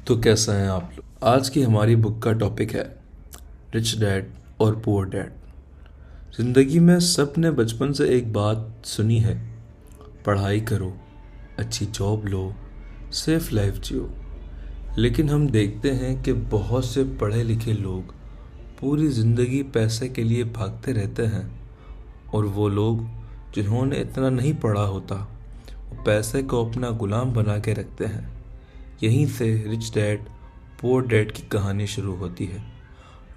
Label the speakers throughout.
Speaker 1: तो कैसा हैं आप लोग। आज की हमारी बुक का टॉपिक है रिच डैड और पुअर डैड। ज़िंदगी में सब ने बचपन से एक बात सुनी है, पढ़ाई करो, अच्छी जॉब लो, सेफ लाइफ जियो। लेकिन हम देखते हैं कि बहुत से पढ़े लिखे लोग पूरी ज़िंदगी पैसे के लिए भागते रहते हैं, और वो लोग जिन्होंने इतना नहीं पढ़ा होता वो पैसे को अपना गुलाम बना के रखते हैं। यहीं से रिच डैड पुअर डैड की कहानी शुरू होती है।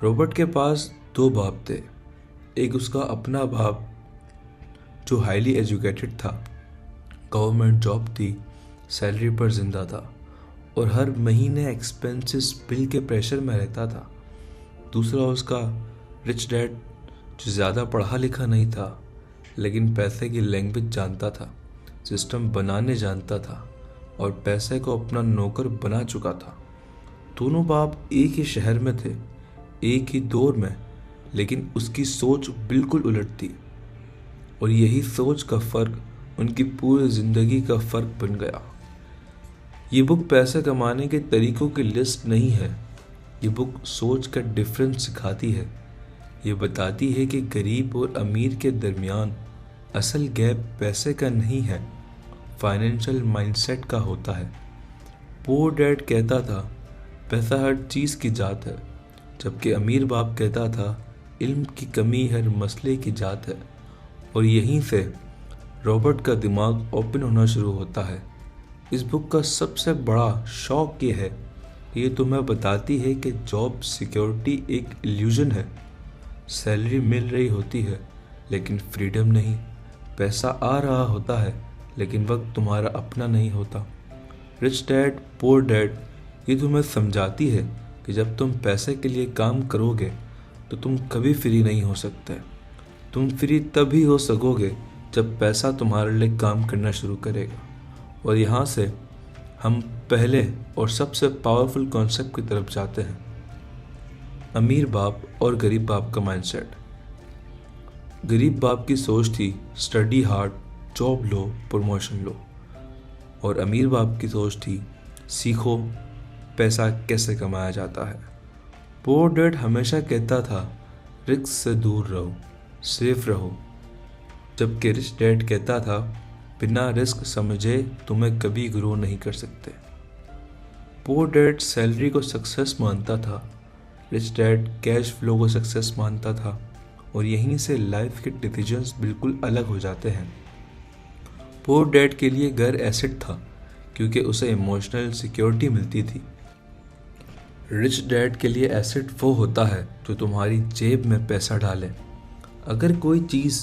Speaker 1: रॉबर्ट के पास दो बाप थे। एक उसका अपना बाप जो हाईली एजुकेटेड था, गवर्नमेंट जॉब थी, सैलरी पर जिंदा था और हर महीने एक्सपेंसेस बिल के प्रेशर में रहता था। दूसरा उसका रिच डैड जो ज़्यादा पढ़ा लिखा नहीं था, लेकिन पैसे की लैंग्वेज जानता था, सिस्टम बनाने जानता था और पैसे को अपना नौकर बना चुका था। दोनों बाप एक ही शहर में थे, एक ही दौर में, लेकिन उसकी सोच बिल्कुल उलट थी और यही सोच का फ़र्क उनकी पूरी ज़िंदगी का फ़र्क बन गया। ये बुक पैसे कमाने के तरीकों की लिस्ट नहीं है, ये बुक सोच का डिफरेंस सिखाती है। ये बताती है कि गरीब और अमीर के दरमियान असल गैप पैसे का नहीं है, फाइनेंशियल माइंडसेट का होता है। पुअर डैड कहता था पैसा हर चीज़ की जात है, जबकि अमीर बाप कहता था इल्म की कमी हर मसले की जात है। और यहीं से रॉबर्ट का दिमाग ओपन होना शुरू होता है। इस बुक का सबसे बड़ा शौक ये है कि ये तुम्हें बताती है कि जॉब सिक्योरिटी एक इल्यूजन है। सैलरी मिल रही होती है लेकिन फ्रीडम नहीं। पैसा आ रहा होता है लेकिन वक्त तुम्हारा अपना नहीं होता। रिच डैड पुअर डैड ये तुम्हें समझाती है कि जब तुम पैसे के लिए काम करोगे तो तुम कभी फ्री नहीं हो सकते। तुम फ्री तभी हो सकोगे जब पैसा तुम्हारे लिए काम करना शुरू करेगा। और यहाँ से हम पहले और सबसे पावरफुल कॉन्सेप्ट की तरफ जाते हैं, अमीर बाप और गरीब बाप का माइंडसेट। गरीब बाप की सोच थी स्टडी हार्ड, जॉब लो, प्रमोशन लो। और अमीर बाप की सोच थी सीखो पैसा कैसे कमाया जाता है। पुअर डैड हमेशा कहता था रिस्क से दूर रहो, सेफ रहो, जबकि रिच डैड कहता था बिना रिस्क समझे तुम्हें कभी ग्रो नहीं कर सकते। पुअर डैड सैलरी को सक्सेस मानता था, रिच डैड कैश फ्लो को सक्सेस मानता था, और यहीं से लाइफ के डिसीजंस बिल्कुल अलग हो जाते हैं। पुअर डैड के लिए घर एसेट था क्योंकि उसे इमोशनल सिक्योरिटी मिलती थी। रिच डैड के लिए एसेट वो होता है जो तुम्हारी जेब में पैसा डाले। अगर कोई चीज़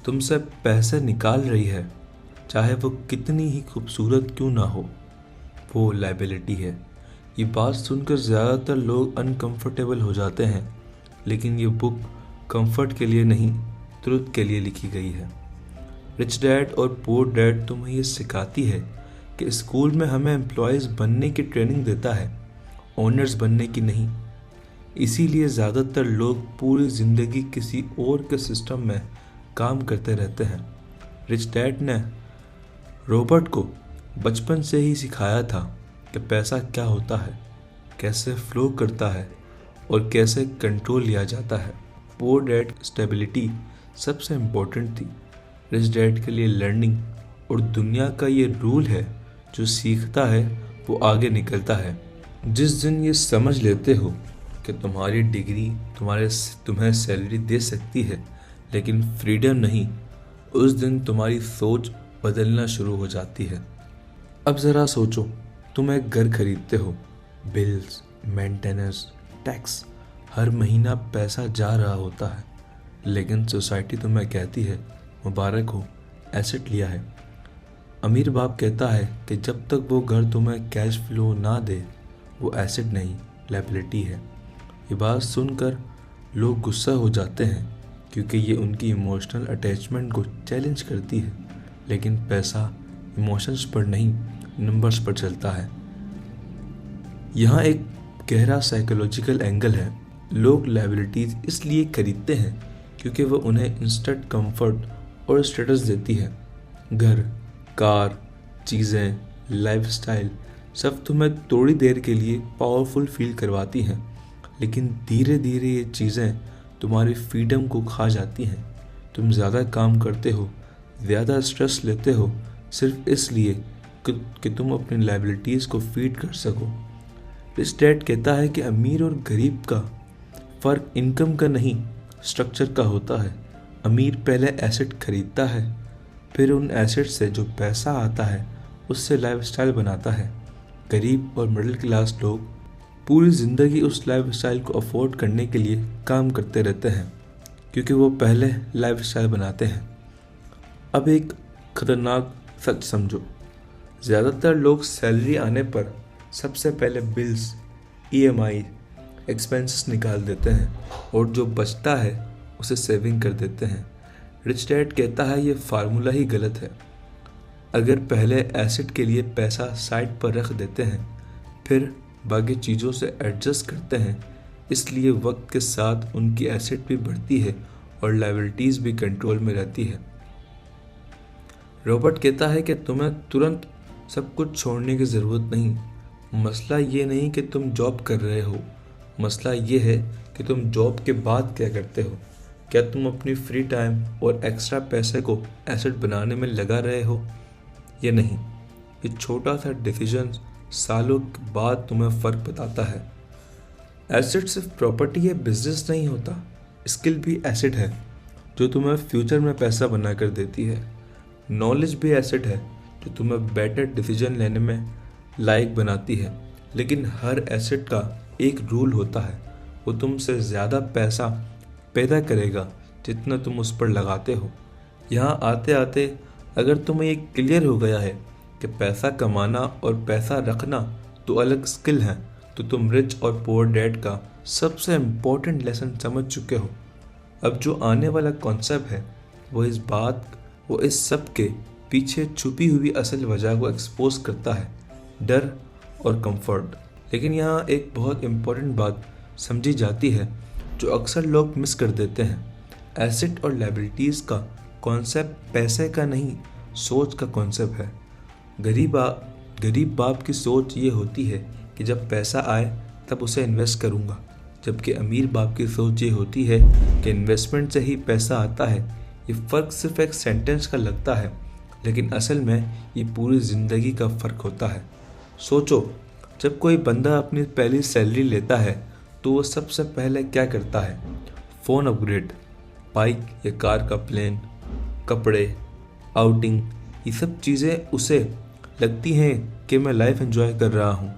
Speaker 1: तुमसे पैसे निकाल रही है, चाहे वो कितनी ही खूबसूरत क्यों ना हो, वो लायबिलिटी है। ये बात सुनकर ज़्यादातर लोग अनकंफर्टेबल हो जाते हैं, लेकिन ये बुक कंफर्ट के लिए नहीं, ट्रुथ के लिए लिखी गई है। रिच डैड और पुअर डैड तुम्हें ये सिखाती है कि स्कूल में हमें एम्प्लॉयज़ बनने की ट्रेनिंग देता है, ओनर्स बनने की नहीं। इसीलिए ज़्यादातर लोग पूरी ज़िंदगी किसी और के सिस्टम में काम करते रहते हैं। रिच डैड ने रॉबर्ट को बचपन से ही सिखाया था कि पैसा क्या होता है, कैसे फ्लो करता है और कैसे कंट्रोल लिया जाता है। पुअर डैड स्टेबिलिटी सबसे इम्पोर्टेंट थी। रिच डैड के लिए लर्निंग और दुनिया का ये रूल है, जो सीखता है वो आगे निकलता है। जिस दिन ये समझ लेते हो कि तुम्हारी डिग्री तुम्हें सैलरी दे सकती है लेकिन फ्रीडम नहीं, उस दिन तुम्हारी सोच बदलना शुरू हो जाती है। अब ज़रा सोचो, तुम एक घर खरीदते हो, बिल्स, मेंटेनेंस, टैक्स, हर महीना पैसा जा रहा होता है, लेकिन सोसाइटी तुम्हें कहती है मुबारक हो, एसेट लिया है। अमीर बाप कहता है कि जब तक वो घर तुम्हें कैश फ्लो ना दे वो एसेट नहीं, लायबिलिटी है। ये बात सुनकर लोग गुस्सा हो जाते हैं क्योंकि ये उनकी इमोशनल अटैचमेंट को चैलेंज करती है, लेकिन पैसा इमोशंस पर नहीं, नंबर्स पर चलता है। यहाँ एक गहरा साइकोलॉजिकल एंगल है। लोग लायबिलिटीज़ इसलिए खरीदते हैं क्योंकि वह उन्हें इंस्टेंट कंफर्ट और स्टेटस देती है। घर, कार, चीज़ें, लाइफस्टाइल, सब तुम्हें थोड़ी देर के लिए पावरफुल फील करवाती हैं, लेकिन धीरे धीरे ये चीज़ें तुम्हारी फ्रीडम को खा जाती हैं। तुम ज़्यादा काम करते हो, ज़्यादा स्ट्रेस लेते हो, सिर्फ इसलिए कि तुम अपनी लायबिलिटीज़ को फीड कर सको। रिच डैड कहता है कि अमीर और गरीब का फ़र्क इनकम का नहीं, स्ट्रक्चर का होता है। अमीर पहले एसेट खरीदता है, फिर उन एसेट से जो पैसा आता है उससे लाइफस्टाइल बनाता है। गरीब और मिडिल क्लास लोग पूरी ज़िंदगी उस लाइफस्टाइल को अफोर्ड करने के लिए काम करते रहते हैं, क्योंकि वो पहले लाइफस्टाइल बनाते हैं। अब एक खतरनाक सच समझो, ज़्यादातर लोग सैलरी आने पर सबसे पहले बिल्स, EMI, एक्सपेंसेस निकाल देते हैं और जो बचता है उसे सेविंग कर देते हैं। रिच डैड कहता है ये फार्मूला ही गलत है। अगर पहले एसेट के लिए पैसा साइड पर रख देते हैं, फिर बाकी चीज़ों से एडजस्ट करते हैं, इसलिए वक्त के साथ उनकी एसेट भी बढ़ती है और लायबिलिटीज़ भी कंट्रोल में रहती है। रॉबर्ट कहता है कि तुम्हें तुरंत सब कुछ छोड़ने की ज़रूरत नहीं। मसला ये नहीं कि तुम जॉब कर रहे हो, मसला ये है कि तुम जॉब के बाद क्या करते हो। क्या तुम अपनी फ्री टाइम और एक्स्ट्रा पैसे को एसेट बनाने में लगा रहे हो या नहीं। ये छोटा सा डिसीजन सालों के बाद तुम्हें फ़र्क बताता है। एसेट सिर्फ प्रॉपर्टी या बिजनेस नहीं होता, स्किल भी एसेट है जो तुम्हें फ्यूचर में पैसा बना कर देती है। नॉलेज भी एसेट है जो तुम्हें बेटर डिसीजन लेने में लायक बनाती है। लेकिन हर एसेट का एक रूल होता है, वो तुमसे ज़्यादा पैसा पैदा करेगा जितना तुम उस पर लगाते हो। यहाँ आते आते अगर तुम्हें ये क्लियर हो गया है कि पैसा कमाना और पैसा रखना तो अलग स्किल हैं, तो तुम रिच और पुअर डैड का सबसे इम्पोर्टेंट लेसन समझ चुके हो। अब जो आने वाला कॉन्सेप्ट है वो इस सब के पीछे छुपी हुई असल वजह को एक्सपोज करता है, डर और कंफर्ट। लेकिन यहाँ एक बहुत इम्पोर्टेंट बात समझी जाती है जो अक्सर लोग मिस कर देते हैं। एसेट और लायबिलिटीज़ का कॉन्सेप्ट पैसे का नहीं, सोच का कॉन्सेप्ट है। गरीब बाप की सोच ये होती है कि जब पैसा आए तब उसे इन्वेस्ट करूँगा, जबकि अमीर बाप की सोच ये होती है कि इन्वेस्टमेंट से ही पैसा आता है। ये फ़र्क सिर्फ एक सेंटेंस का लगता है, लेकिन असल में ये पूरी ज़िंदगी का फ़र्क होता है। सोचो, जब कोई बंदा अपनी पहली सैलरी लेता है तो वो सबसे पहले क्या करता है? फ़ोन अपग्रेड, बाइक या कार का प्लान, कपड़े, आउटिंग, ये सब चीज़ें उसे लगती हैं कि मैं लाइफ एंजॉय कर रहा हूँ।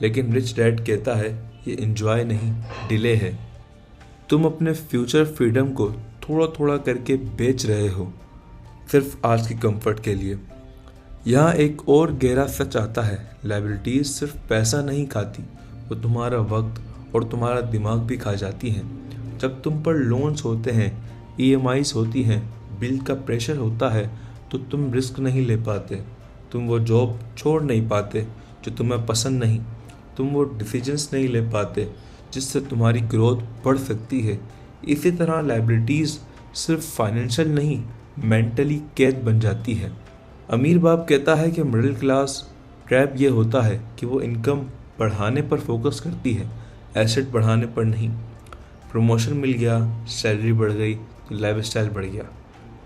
Speaker 1: लेकिन रिच डैड कहता है ये एंजॉय नहीं, डिले है। तुम अपने फ्यूचर फ्रीडम को थोड़ा थोड़ा करके बेच रहे हो, सिर्फ आज की कंफर्ट के लिए। यहाँ एक और गहरा सच आता है, लायबिलिटीज़ सिर्फ पैसा नहीं खाती, वो तुम्हारा वक्त और तुम्हारा दिमाग भी खा जाती हैं। जब तुम पर लोन्स होते हैं, EMIs होती हैं, बिल का प्रेशर होता है, तो तुम रिस्क नहीं ले पाते, तुम वो जॉब छोड़ नहीं पाते जो तुम्हें पसंद नहीं, तुम वो डिसीजंस नहीं ले पाते जिससे तुम्हारी ग्रोथ बढ़ सकती है। इसी तरह लायबिलिटीज़ सिर्फ फाइनेंशियल नहीं, मेंटली कैद बन जाती है। अमीर बाप कहता है कि मिडिल क्लास ट्रैप ये होता है कि वो इनकम बढ़ाने पर फोकस करती है, एसेट बढ़ाने पर नहीं। प्रमोशन मिल गया, सैलरी बढ़ गई तो लाइफस्टाइल बढ़ गया,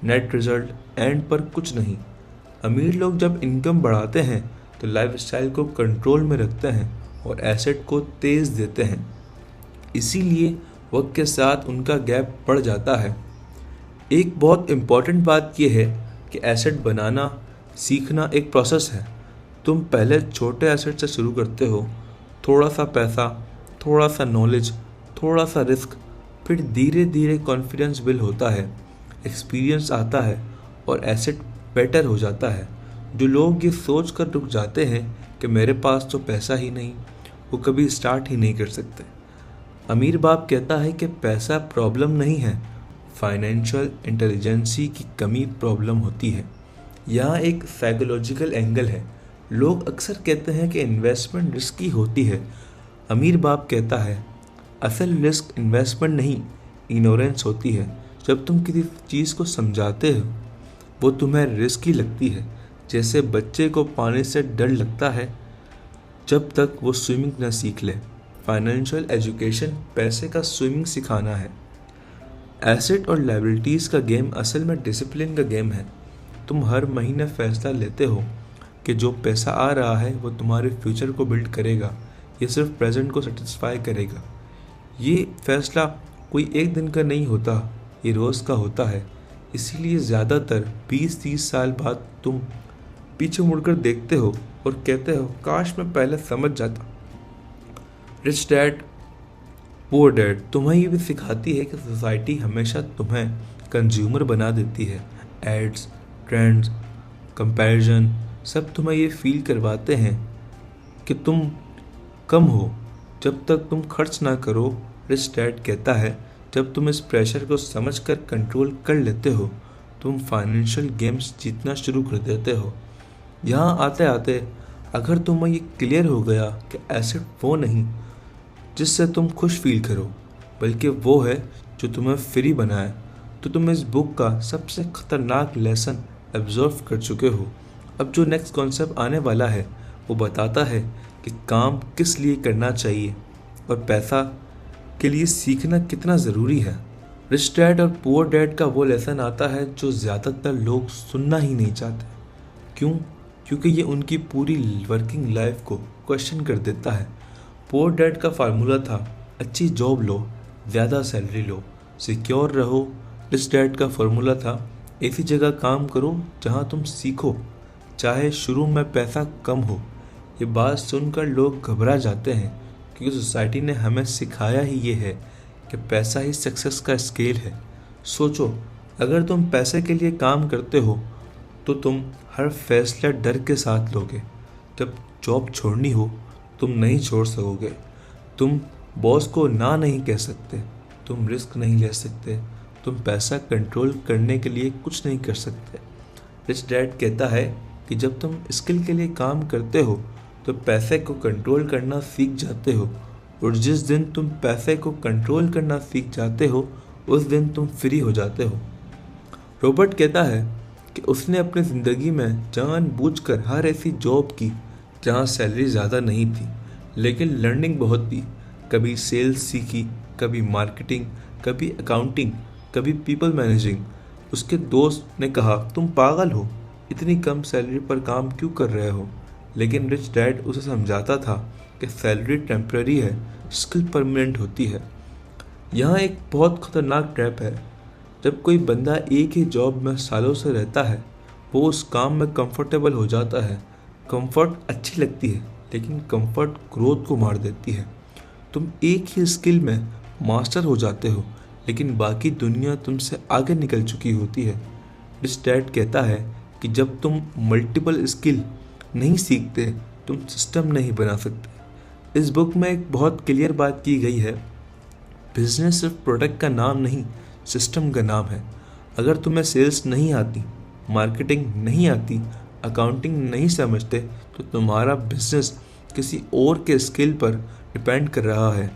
Speaker 1: नेट रिजल्ट एंड पर कुछ नहीं। अमीर लोग जब इनकम बढ़ाते हैं तो लाइफस्टाइल को कंट्रोल में रखते हैं और एसेट को तेज़ देते हैं, इसीलिए वक्त के साथ उनका गैप बढ़ जाता है। एक बहुत इम्पॉर्टेंट बात यह है कि एसेट बनाना सीखना एक प्रोसेस है। तुम पहले छोटे एसेट से शुरू करते हो, थोड़ा सा पैसा, थोड़ा सा नॉलेज, थोड़ा सा रिस्क, फिर धीरे धीरे कॉन्फिडेंस बिल्ड होता है, एक्सपीरियंस आता है और एसेट बेटर हो जाता है। जो लोग ये सोच कर रुक जाते हैं कि मेरे पास तो पैसा ही नहीं, वो कभी स्टार्ट ही नहीं कर सकते। अमीर बाप कहता है कि पैसा प्रॉब्लम नहीं है, फाइनेंशियल इंटेलिजेंसी की कमी प्रॉब्लम होती है। यहाँ एक साइकोलॉजिकल एंगल है। लोग अक्सर कहते हैं कि इन्वेस्टमेंट रिस्की होती है। अमीर बाप कहता है असल रिस्क इन्वेस्टमेंट नहीं, इग्नोरेंस होती है। जब तुम किसी चीज़ को समझाते हो वो तुम्हें रिस्की लगती है। जैसे बच्चे को पानी से डर लगता है जब तक वो स्विमिंग न सीख ले। फाइनेंशियल एजुकेशन पैसे का स्विमिंग सिखाना है। एसेट और लायबिलिटीज़ का गेम असल में डिसिप्लिन का गेम है। तुम हर महीने फैसला लेते हो कि जो पैसा आ रहा है वो तुम्हारे फ्यूचर को बिल्ड करेगा, ये सिर्फ प्रेजेंट को सेटिस्फाई करेगा। ये फैसला कोई एक दिन का नहीं होता, ये रोज़ का होता है। इसीलिए ज़्यादातर 20-30 साल बाद तुम पीछे मुड़कर देखते हो और कहते हो काश मैं पहले समझ जाता। रिच डैड पुअर डैड तुम्हें ये भी सिखाती है कि सोसाइटी हमेशा तुम्हें कंज्यूमर बना देती है। एड्स, ट्रेंड्स, कंपैरिजन सब तुम्हें ये फील करवाते हैं कि तुम कम हो जब तक तुम खर्च ना करो। रिच डैड कहता है जब तुम इस प्रेशर को समझकर कंट्रोल कर लेते हो, तुम फाइनेंशियल गेम्स जीतना शुरू कर देते हो। यहाँ आते आते अगर तुम्हें ये क्लियर हो गया कि एसेट वो नहीं जिससे तुम खुश फील करो, बल्कि वो है जो तुम्हें फ्री बनाए, तो तुम इस बुक का सबसे ख़तरनाक लेसन एब्जॉर्व कर चुके हो। अब जो नेक्स्ट कॉन्सेप्ट आने वाला है वो बताता है कि काम किस लिए करना चाहिए और पैसा के लिए सीखना कितना ज़रूरी है। रिच डैड और पुअर डैड का वो लेसन आता है जो ज़्यादातर लोग सुनना ही नहीं चाहते। क्यों? क्योंकि ये उनकी पूरी वर्किंग लाइफ को क्वेश्चन कर देता है। पुअर डैड का फार्मूला था अच्छी जॉब लो, ज़्यादा सैलरी लो, सिक्योर रहो। रिच डैड का फार्मूला था ऐसी जगह काम करो जहाँ तुम सीखो, चाहे शुरू में पैसा कम हो। ये बात सुनकर लोग घबरा जाते हैं क्योंकि सोसाइटी ने हमें सिखाया ही ये है कि पैसा ही सक्सेस का स्केल है। सोचो, अगर तुम पैसे के लिए काम करते हो तो तुम हर फैसला डर के साथ लोगे। जब जॉब छोड़नी हो तुम नहीं छोड़ सकोगे। तुम बॉस को ना नहीं कह सकते, तुम रिस्क नहीं ले सकते, तुम पैसा कंट्रोल करने के लिए कुछ नहीं कर सकते। रिच डैड कहता है कि जब तुम स्किल के लिए काम करते हो तो पैसे को कंट्रोल करना सीख जाते हो, और जिस दिन तुम पैसे को कंट्रोल करना सीख जाते हो उस दिन तुम फ्री हो जाते हो। रॉबर्ट कहता है कि उसने अपनी ज़िंदगी में जानबूझकर हर ऐसी जॉब की जहाँ सैलरी ज़्यादा नहीं थी लेकिन लर्निंग बहुत थी। कभी सेल्स सीखी, कभी मार्केटिंग, कभी अकाउंटिंग, कभी पीपल मैनेजिंग। उसके दोस्त ने कहा तुम पागल हो, इतनी कम सैलरी पर काम क्यों कर रहे हो? लेकिन रिच डैड उसे समझाता था कि सैलरी टेम्पररी है, स्किल परमानेंट होती है। यहाँ एक बहुत ख़तरनाक ट्रैप है। जब कोई बंदा एक ही जॉब में सालों से रहता है वो उस काम में कंफर्टेबल हो जाता है। कंफर्ट अच्छी लगती है लेकिन कंफर्ट ग्रोथ को मार देती है। तुम एक ही स्किल में मास्टर हो जाते हो लेकिन बाकी दुनिया तुमसे आगे निकल चुकी होती है। रिच डैड कहता है कि जब तुम मल्टीपल स्किल नहीं सीखते तुम सिस्टम नहीं बना सकते। इस बुक में एक बहुत क्लियर बात की गई है, बिजनेस सिर्फ प्रोडक्ट का नाम नहीं, सिस्टम का नाम है। अगर तुम्हें सेल्स नहीं आती, मार्केटिंग नहीं आती, अकाउंटिंग नहीं समझते तो तुम्हारा बिजनेस किसी और के स्किल पर डिपेंड कर रहा है,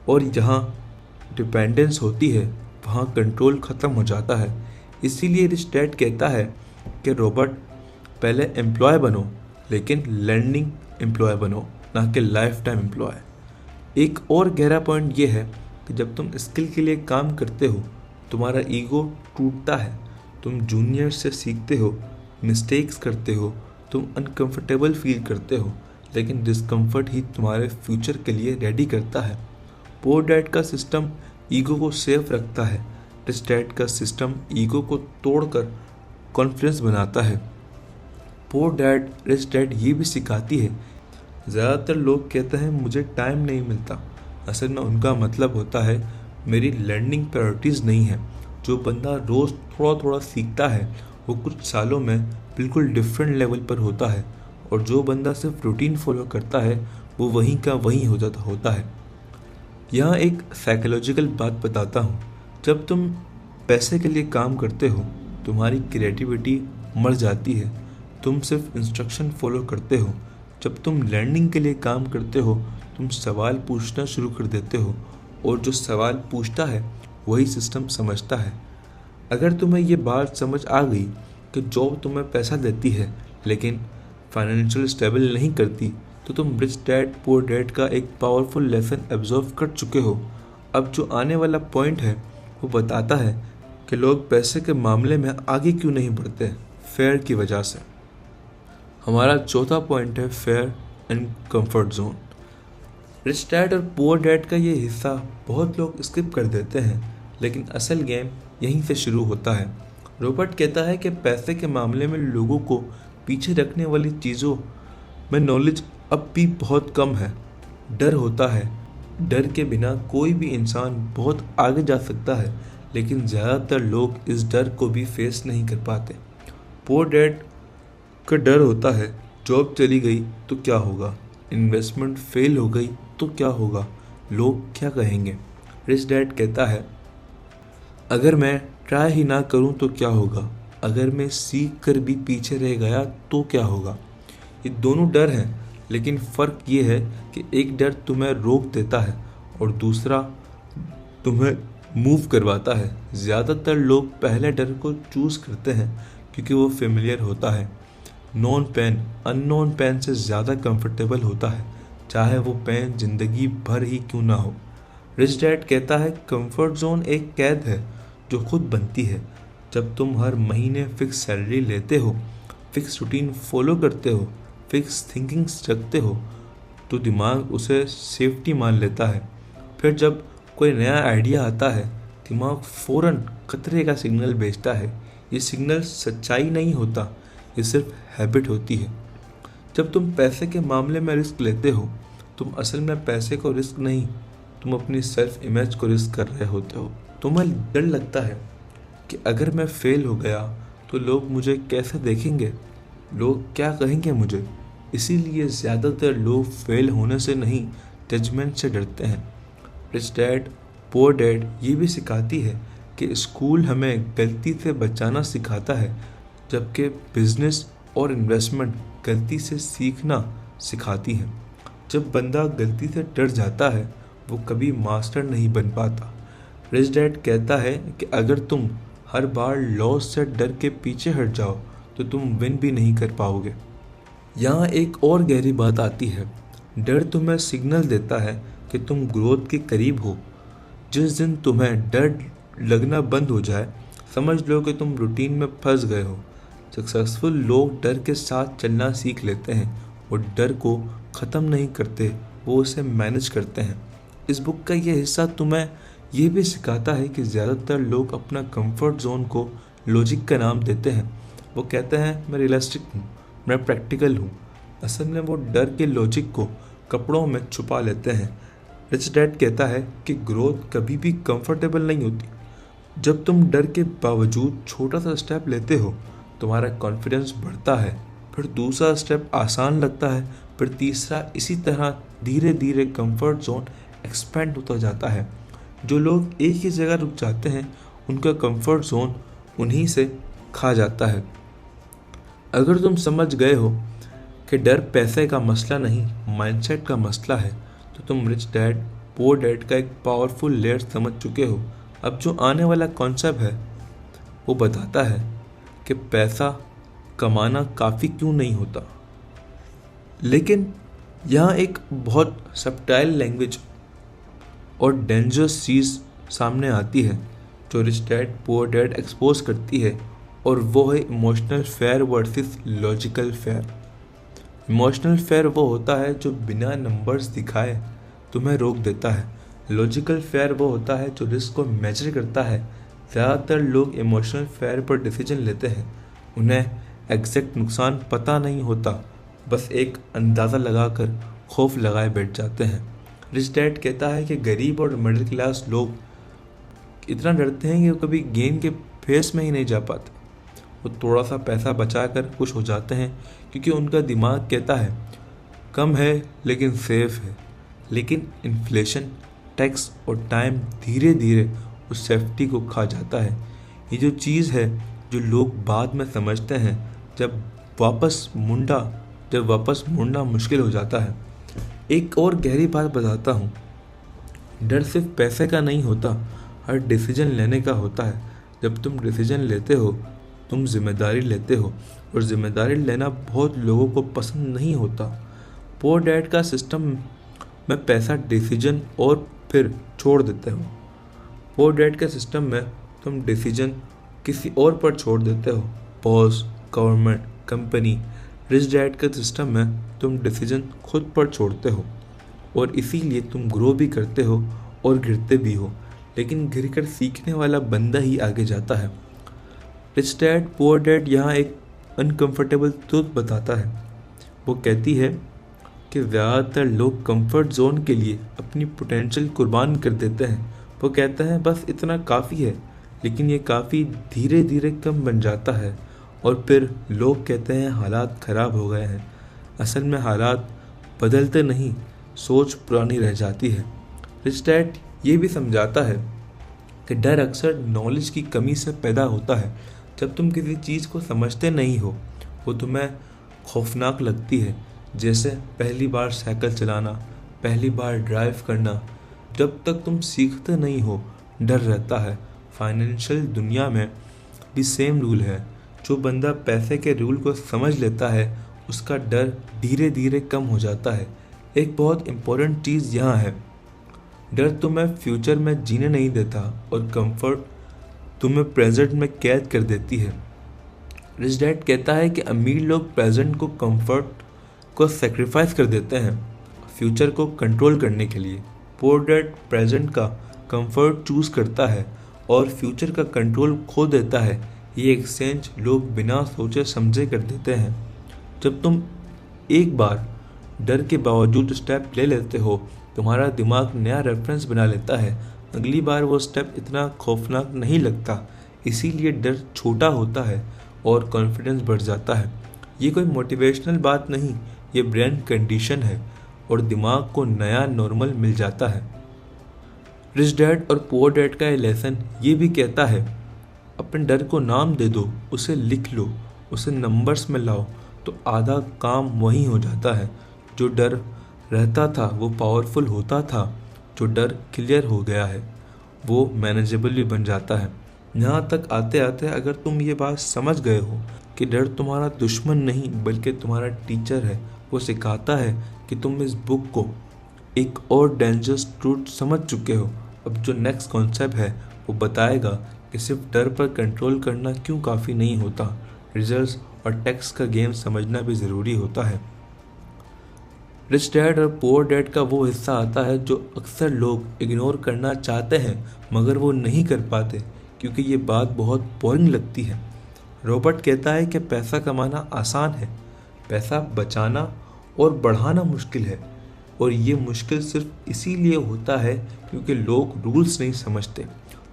Speaker 1: और जहाँ डिपेंडेंस होती है वहाँ कंट्रोल ख़त्म हो जाता है। इसीलिए रिच डैड कहता है कि रॉबर्ट, पहले एम्प्लॉय बनो लेकिन लर्निंग एम्प्लॉय बनो, ना कि लाइफ टाइम एम्प्लॉय। एक और गहरा पॉइंट ये है कि जब तुम स्किल के लिए काम करते हो तुम्हारा ईगो टूटता है। तुम जूनियर से सीखते हो, मिस्टेक्स करते हो, तुम अनकंफर्टेबल फील करते हो, लेकिन डिस्कम्फर्ट ही तुम्हारे फ्यूचर के लिए रेडी करता है। पुअर डैड का सिस्टम ईगो को सेफ रखता है, रिच डैड का सिस्टम ईगो को तोड़कर कॉन्फिडेंस बनाता है। पुअर डैड रिच डैड ये भी सिखाती है, ज़्यादातर लोग कहते हैं मुझे टाइम नहीं मिलता, असल में उनका मतलब होता है मेरी लर्निंग प्रायोरिटीज़ नहीं है। जो बंदा रोज़ थोड़ा थोड़ा सीखता है वो कुछ सालों में बिल्कुल डिफरेंट लेवल पर होता है, और जो बंदा सिर्फ रूटीन फॉलो करता है वो वहीं का वहीं हो जाता होता है। यहाँ एक साइकोलॉजिकल बात बताता हूँ, जब तुम पैसे के लिए काम करते हो तुम्हारी क्रिएटिविटी मर जाती है, तुम सिर्फ इंस्ट्रक्शन फॉलो करते हो। जब तुम लर्निंग के लिए काम करते हो तुम सवाल पूछना शुरू कर देते हो, और जो सवाल पूछता है वही सिस्टम समझता है। अगर तुम्हें ये बात समझ आ गई कि जॉब तुम्हें पैसा देती है लेकिन फाइनेंशियल स्टेबल नहीं करती, तो तुम रिच डैड पुअर डैड का एक पावरफुल लेसन एब्जॉर्व कर चुके हो। अब जो आने वाला पॉइंट है वो बताता है कि लोग पैसे के मामले में आगे क्यों नहीं बढ़ते, फेयर की वजह से। हमारा चौथा पॉइंट है fair and comfort zone. Rich dad और पुअर डैड का ये हिस्सा बहुत लोग स्किप कर देते हैं, लेकिन असल गेम यहीं से शुरू होता है। रॉबर्ट कहता है कि पैसे के मामले में लोगों को पीछे रखने वाली चीज़ों में नॉलेज अब भी बहुत कम है। डर होता है, डर के बिना कोई भी इंसान बहुत आगे जा सकता है, लेकिन ज़्यादातर लोग इस डर को भी फेस नहीं कर पाते। पुअर डैड का डर होता है, जॉब चली गई तो क्या होगा, इन्वेस्टमेंट फेल हो गई तो क्या होगा, लोग क्या कहेंगे। रिच डैड कहता है, अगर मैं ट्राई ही ना करूं तो क्या होगा, अगर मैं सीख कर भी पीछे रह गया तो क्या होगा। ये दोनों डर हैं, लेकिन फ़र्क ये है कि एक डर तुम्हें रोक देता है और दूसरा तुम्हें मूव करवाता है। ज़्यादातर लोग पहले डर को चूज़ करते हैं क्योंकि वो फेमिलियर होता है। नॉन पेन अननोन पेन से ज़्यादा कंफर्टेबल होता है, चाहे वो पेन ज़िंदगी भर ही क्यों ना हो। रिच डैड कहता है, कंफर्ट जोन एक कैद है जो खुद बनती है। जब तुम हर महीने फिक्स सैलरी लेते हो, फिक्स रूटीन फॉलो करते हो, फिक्स थिंकिंग्स रखते हो, तो दिमाग उसे सेफ्टी मान लेता है। फिर जब कोई नया आइडिया आता है, दिमाग फ़ौरन खतरे का सिग्नल भेजता है। ये सिग्नल सच्चाई नहीं होता, ये सिर्फ हैबिट होती है। जब तुम पैसे के मामले में रिस्क लेते हो, तुम असल में पैसे को रिस्क नहीं, तुम अपनी सेल्फ इमेज को रिस्क कर रहे होते हो। तुम्हें डर लगता है कि अगर मैं फेल हो गया तो लोग मुझे कैसे देखेंगे, लोग क्या कहेंगे मुझे। इसीलिए ज़्यादातर लोग फेल होने से नहीं, जजमेंट से डरते हैं। रिच डैड पुअर डैड ये भी सिखाती है कि स्कूल हमें गलती से बचाना सिखाता है, जबकि बिजनेस और इन्वेस्टमेंट गलती से सीखना सिखाती है। जब बंदा गलती से डर जाता है, वो कभी मास्टर नहीं बन पाता। रिच डैड कहता है कि अगर तुम हर बार लॉस से डर के पीछे हट जाओ तो तुम विन भी नहीं कर पाओगे। यहाँ एक और गहरी बात आती है, डर तुम्हें सिग्नल देता है कि तुम ग्रोथ के करीब हो। जिस दिन तुम्हें डर लगना बंद हो जाए, समझ लो कि तुम रूटीन में फंस गए हो। सक्सेसफुल लोग डर के साथ चलना सीख लेते हैं, वो डर को ख़त्म नहीं करते, वो उसे मैनेज करते हैं। इस बुक का ये हिस्सा तुम्हें ये भी सिखाता है कि ज़्यादातर लोग अपना कंफर्ट जोन को लॉजिक का नाम देते हैं। वो कहते हैं, मैं रियलिस्टिक हूँ, मैं प्रैक्टिकल हूँ। असल में वो डर के लॉजिक को कपड़ों में छुपा लेते हैं। रिच डैड कहता है कि ग्रोथ कभी भी कंफर्टेबल नहीं होती। जब तुम डर के बावजूद छोटा सा स्टेप लेते हो, तुम्हारा कॉन्फिडेंस बढ़ता है, फिर दूसरा स्टेप आसान लगता है, फिर तीसरा। इसी तरह धीरे धीरे कंफर्ट जोन एक्सपेंड होता जाता है। जो लोग एक ही जगह रुक जाते हैं, उनका कंफर्ट जोन उन्हीं से खा जाता है। अगर तुम समझ गए हो कि डर पैसे का मसला नहीं, माइंडसेट का मसला है, तो तुम रिच डैड पुअर डैड का एक पावरफुल लेयर समझ चुके हो। अब जो आने वाला कॉन्सेप्ट है वो बताता है कि पैसा कमाना काफ़ी क्यों नहीं होता। लेकिन यहाँ एक बहुत सबटाइल लैंग्वेज और डेंजरस चीज़ सामने आती है जो rich dad poor dad expose करती है, और वो है emotional fair versus logical fair. Emotional fair वो होता है जो बिना नंबर्स दिखाए तुम्हें रोक देता है। लॉजिकल फेयर वो होता है जो रिस्क को मेजर करता है। ज़्यादातर लोग इमोशनल फेयर पर डिसीजन लेते हैं, उन्हें एग्जैक्ट नुकसान पता नहीं होता, बस एक अंदाज़ा लगाकर खौफ लगाए बैठ जाते हैं। रिच डैड कहता है कि गरीब और मिडिल क्लास लोग इतना डरते हैं कि वो कभी गेम के फेस में ही नहीं जा पाते। वो थोड़ा सा पैसा बचाकर खुश हो जाते हैं क्योंकि उनका दिमाग कहता है कम है लेकिन सेफ है। लेकिन इन्फ्लेशन, टैक्स और टाइम धीरे धीरे उस सेफ्टी को खा जाता है। ये जो चीज़ है जो लोग बाद में समझते हैं जब वापस मुड़ना मुश्किल हो जाता है। एक और गहरी बात बताता हूँ, डर सिर्फ पैसे का नहीं होता, हर डिसीजन लेने का होता है। जब तुम डिसीजन लेते हो, तुम जिम्मेदारी लेते हो, और जिम्मेदारी लेना बहुत लोगों को पसंद नहीं होता। पुअर डैड का सिस्टम में पैसा डिसीजन और फिर छोड़ देते हो। पुअर डैड के सिस्टम में तुम डिसीजन किसी और पर छोड़ देते हो, boss, government, company. Rich dad के सिस्टम में तुम डिसीजन खुद पर छोड़ते हो और इसीलिए तुम ग्रो भी करते हो और गिरते भी हो, लेकिन गिर कर सीखने वाला बंदा ही आगे जाता है। रिच डैड पुअर डैड यहाँ एक अनकंफर्टेबल ट्रूथ बताता है। वो कहती है कि ज़्यादातर लोग कंफर्ट जोन के लिए अपनी पोटेंशियल कुर्बान कर देते हैं। वो कहता है बस इतना काफ़ी है, लेकिन ये काफ़ी धीरे धीरे कम बन जाता है और फिर लोग कहते हैं हालात ख़राब हो गए हैं। असल में हालात बदलते नहीं, सोच पुरानी रह जाती है। रिच डैड ये भी समझाता है कि डर अक्सर नॉलेज की कमी से पैदा होता है। जब तुम किसी चीज़ को समझते नहीं हो, वो तुम्हें खौफनाक लगती है, जैसे पहली बार साइकिल चलाना, पहली बार ड्राइव करना। जब तक तुम सीखते नहीं हो, डर रहता है। फाइनेंशियल दुनिया में भी सेम रूल है। जो बंदा पैसे के रूल को समझ लेता है, उसका डर धीरे धीरे कम हो जाता है। एक बहुत इम्पोर्टेंट चीज़ यहाँ है, डर तुम्हें फ्यूचर में जीने नहीं देता और कंफर्ट तुम्हें प्रेजेंट में कैद कर देती है। रिच डैड कहता है कि अमीर लोग प्रेजेंट को कंफर्ट को सेक्रीफाइस कर देते हैं फ्यूचर को कंट्रोल करने के लिए। पुअर डैड प्रेजेंट का कंफर्ट चूज़ करता है और फ्यूचर का कंट्रोल खो देता है। ये एक्सचेंज लोग बिना सोचे समझे कर देते हैं। जब तुम एक बार डर के बावजूद स्टेप ले लेते हो, तुम्हारा दिमाग नया रेफरेंस बना लेता है। अगली बार वो स्टेप इतना खौफनाक नहीं लगता, इसीलिए डर छोटा होता है और कॉन्फिडेंस बढ़ जाता है। ये कोई मोटिवेशनल बात नहीं, ये ब्रेन कंडीशन है और दिमाग को नया नॉर्मल मिल जाता है। रिच डैड और पुअर डैड का ये लेसन ये भी कहता है, अपने डर को नाम दे दो, उसे लिख लो, उसे नंबर्स में लाओ, तो आधा काम वहीं हो जाता है। जो डर रहता था वो पावरफुल होता था, जो डर क्लियर हो गया है वो मैनेजेबल भी बन जाता है। यहाँ तक आते आते अगर तुम ये बात समझ गए हो कि डर तुम्हारा दुश्मन नहीं बल्कि तुम्हारा टीचर है, वो सिखाता है कि तुम इस बुक को एक और डेंजरस ट्रूथ समझ चुके हो। अब जो नेक्स्ट कॉन्सेप्ट है वो बताएगा कि सिर्फ डर पर कंट्रोल करना क्यों काफ़ी नहीं होता, रिजल्ट्स और टेक्स्ट का गेम समझना भी ज़रूरी होता है। रिच डैड और पुअर डैड का वो हिस्सा आता है जो अक्सर लोग इग्नोर करना चाहते हैं मगर वो नहीं कर पाते क्योंकि ये बात बहुत बोरिंग लगती है। रॉबर्ट कहता है कि पैसा कमाना आसान है, पैसा बचाना और बढ़ाना मुश्किल है, और ये मुश्किल सिर्फ इसीलिए होता है क्योंकि लोग रूल्स नहीं समझते।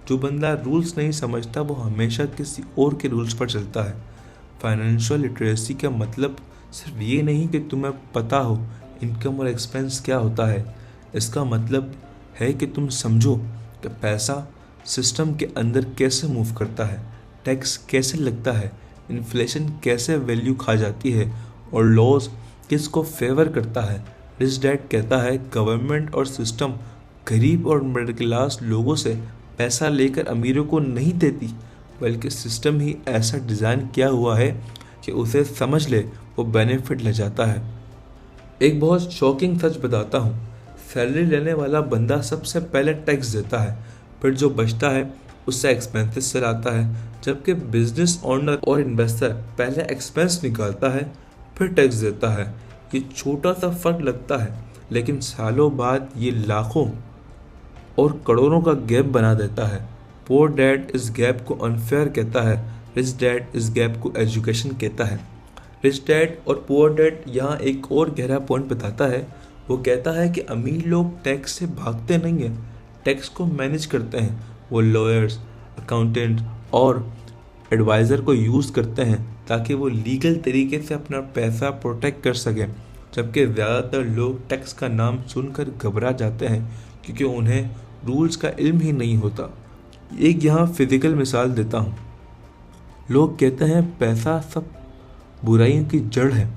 Speaker 1: जो बंदा रूल्स नहीं समझता वो हमेशा किसी और के रूल्स पर चलता है। फाइनेंशियल लिटरेसी का मतलब सिर्फ ये नहीं कि तुम्हें पता हो इनकम और एक्सपेंस क्या होता है, इसका मतलब है कि तुम समझो कि पैसा सिस्टम के अंदर कैसे मूव करता है, टैक्स कैसे लगता है, इन्फ्लेशन कैसे वैल्यू खा जाती है और लॉज किसको फेवर करता है। रिच डैड कहता है गवर्नमेंट और सिस्टम गरीब और मिडिल क्लास लोगों से पैसा लेकर अमीरों को नहीं देती, बल्कि सिस्टम ही ऐसा डिज़ाइन किया हुआ है कि उसे समझ ले वो बेनिफिट ले जाता है। एक बहुत शॉकिंग सच बताता हूँ, सैलरी लेने वाला बंदा सबसे पहले टैक्स देता है, फिर जो बचता है उससे एक्सपेंसेस चलाता है, जबकि बिजनेस ओनर और इन्वेस्टर पहले एक्सपेंस निकालता है फिर टैक्स देता है। ये छोटा सा फर्क लगता है, लेकिन सालों बाद ये लाखों और करोड़ों का गैप बना देता है। पुअर डैड इस गैप को अनफेयर कहता है, रिच डैड इस गैप को एजुकेशन कहता है। रिच डैड और पुअर डैड यहाँ एक और गहरा पॉइंट बताता है। वो कहता है कि अमीर लोग टैक्स से भागते नहीं हैं, टैक्स को मैनेज करते हैं। वो लॉयर्स, अकाउंटेंट और एडवाइज़र को यूज़ करते हैं ताकि वो लीगल तरीके से अपना पैसा प्रोटेक्ट कर सकें, जबकि ज़्यादातर लोग टैक्स का नाम सुनकर घबरा जाते हैं क्योंकि उन्हें रूल्स का इल्म ही नहीं होता। एक यहाँ फिजिकल मिसाल देता हूँ। लोग कहते हैं पैसा सब बुराइयों की जड़ है,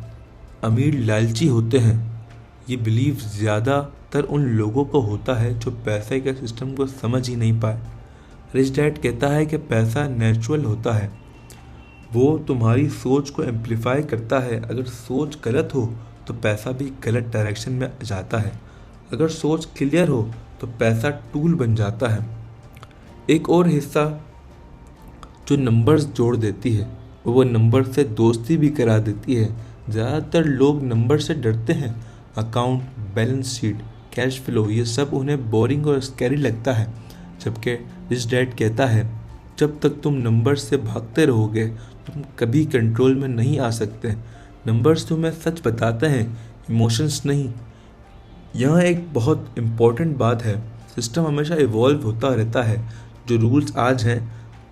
Speaker 1: अमीर लालची होते हैं। ये बिलीव ज़्यादातर उन लोगों को होता है जो पैसे के सिस्टम को समझ ही नहीं पाए। रिच डैड कहता है कि पैसा नेचुरल होता है, वो तुम्हारी सोच को एम्पलीफाई करता है। अगर सोच गलत हो तो पैसा भी गलत डायरेक्शन में जाता है। अगर सोच क्लियर हो तो पैसा टूल बन जाता है। एक और हिस्सा जो नंबर्स जोड़ देती है वो नंबर से दोस्ती भी करा देती है। ज़्यादातर लोग नंबर से डरते हैं। Account, balance sheet, cash flow, ये सब उन्हें बोरिंग और स्कैरी लगता है। जबकि रिच डैड कहता है जब तक तुम नंबर्स से भागते रहोगे तुम कभी कंट्रोल में नहीं आ सकते। नंबर्स तुम्हें सच बताते हैं, इमोशंस नहीं। यहाँ एक बहुत इम्पोर्टेंट बात है, सिस्टम हमेशा इवॉल्व होता रहता है। जो रूल्स आज हैं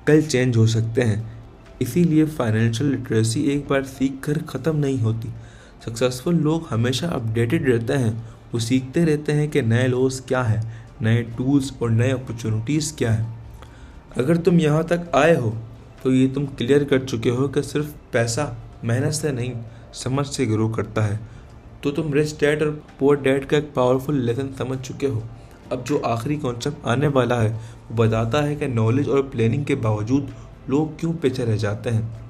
Speaker 1: कल चेंज हो सकते हैं। इसीलिए फाइनेंशियल लिटरेसी एक बार सीख कर ख़त्म नहीं होती। सक्सेसफुल लोग हमेशा अपडेटेड रहते हैं। वो सीखते रहते हैं कि नए लॉस क्या है, नए टूल्स और नए अपॉर्चुनिटीज़ क्या है। अगर तुम यहाँ तक आए हो तो ये तुम क्लियर कर चुके हो कि सिर्फ पैसा मेहनत से नहीं समझ से ग्रो करता है। तो तुम रिच डैड और पुअर डैड का एक पावरफुल लेसन समझ चुके हो। अब जो आखिरी कॉन्सेप्ट आने वाला है वो बताता है कि नॉलेज और प्लानिंग के बावजूद लोग क्यों पीछे रह जाते हैं।